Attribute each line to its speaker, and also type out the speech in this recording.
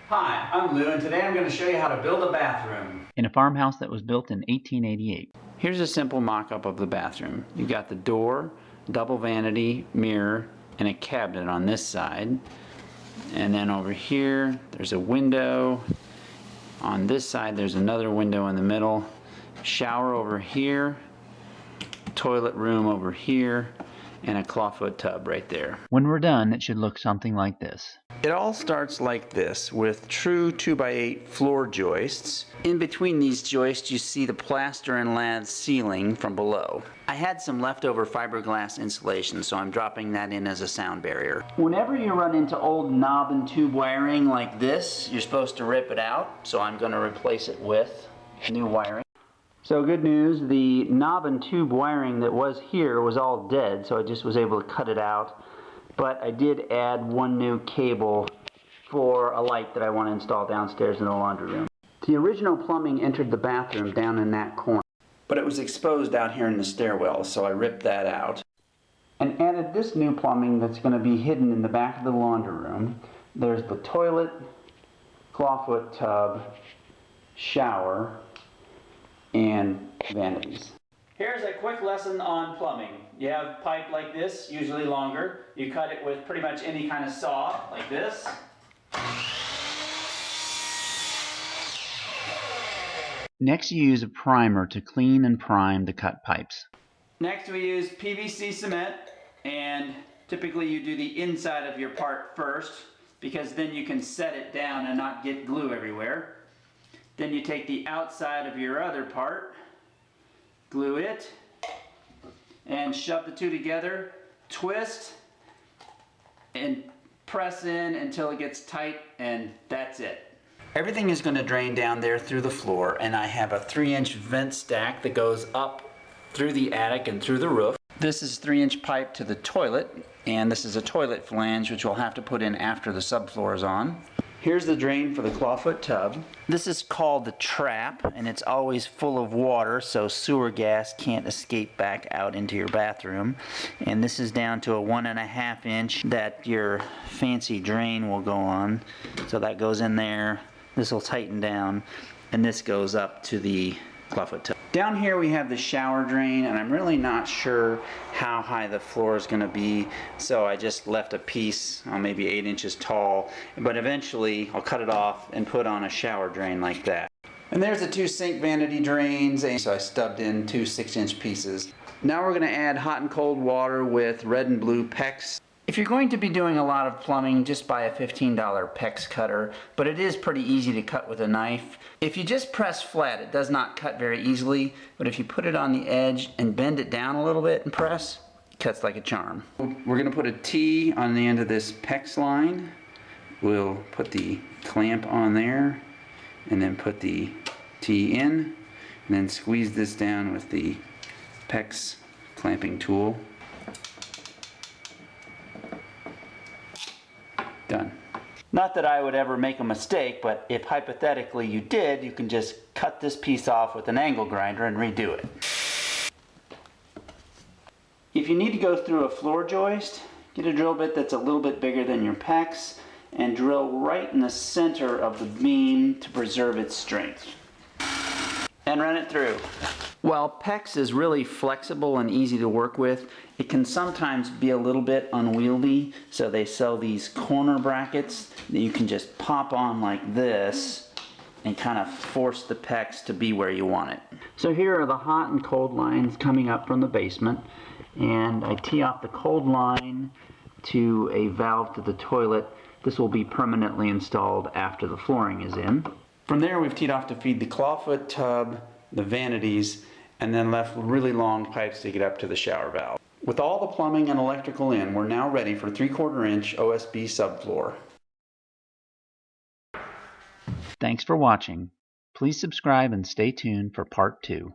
Speaker 1: Hi, I'm Lou, and today I'm going to show you how to build a bathroom
Speaker 2: in a farmhouse that was built in 1888.
Speaker 1: Here's a simple mock-up of the bathroom. You got the door, double vanity, mirror, and a cabinet on this side. And then over here, there's a window. On this side, there's another window in the middle. Shower over here, toilet room over here, and a clawfoot tub right there.
Speaker 2: When we're done, it should look something like this.
Speaker 1: It all starts like this, with true 2x8 floor joists. In between these joists, you see the plaster and lath ceiling from below. I had some leftover fiberglass insulation, so I'm dropping that in as a sound barrier. Whenever you run into old knob and tube wiring like this, you're supposed to rip it out, so I'm going to replace it with new wiring. So good news, the knob and tube wiring that was here was all dead, so I just was able to cut it out. But I did add one new cable for a light that I want to install downstairs in the laundry room. The original plumbing entered the bathroom down in that corner, but it was exposed out here in the stairwell, so I ripped that out and added this new plumbing that's going to be hidden in the back of the laundry room. There's the toilet, clawfoot tub, shower, and vanities. Here's a quick lesson on plumbing. You have pipe like this, usually longer. You cut it with pretty much any kind of saw, like this.
Speaker 2: Next, you use a primer to clean and prime the cut pipes.
Speaker 1: Next, we use PVC cement, and typically you do the inside of your part first, because then you can set it down and not get glue everywhere. Then you take the outside of your other part, glue it, and shove the two together, twist, and press in until it gets tight, and that's it. Everything is going to drain down there through the floor, and I have a 3-inch vent stack that goes up through the attic and through the roof. This is 3-inch pipe to the toilet, and this is a toilet flange which we'll have to put in after the subfloor is on. Here's the drain for the clawfoot tub. This is called the trap, and it's always full of water, so sewer gas can't escape back out into your bathroom. And this is down to a 1.5 inch that your fancy drain will go on. So that goes in there, this will tighten down, and this goes up to the clawfoot tub. Down here we have the shower drain, and I'm really not sure how high the floor is going to be, so I just left a piece maybe 8 inches tall, but eventually I'll cut it off and put on a shower drain like that. And there's the 2 sink vanity drains, and so I stubbed in 2 6-inch pieces. Now we're going to add hot and cold water with red and blue PEX. If you're going to be doing a lot of plumbing, just buy a $15 PEX cutter, but it is pretty easy to cut with a knife. If you just press flat, it does not cut very easily, but if you put it on the edge and bend it down a little bit and press, it cuts like a charm. We're going to put a T on the end of this PEX line. We'll put the clamp on there, and then put the T in, and then squeeze this down with the PEX clamping tool. Done. Not that I would ever make a mistake, but if hypothetically you did, you can just cut this piece off with an angle grinder and redo it. If you need to go through a floor joist, get a drill bit that's a little bit bigger than your PEX and drill right in the center of the beam to preserve its strength. And run it through. While PEX is really flexible and easy to work with, it can sometimes be a little bit unwieldy, so they sell these corner brackets that you can just pop on like this and kind of force the PEX to be where you want it. So here are the hot and cold lines coming up from the basement, and I tee off the cold line to a valve to the toilet. This will be permanently installed after the flooring is in. From there, we've teed off to feed the clawfoot tub, the vanities, and then left really long pipes to get up to the shower valve. With all the plumbing and electrical in, we're now ready for 3/4 inch OSB subfloor.
Speaker 2: Thanks for watching. Please subscribe and stay tuned for part 2.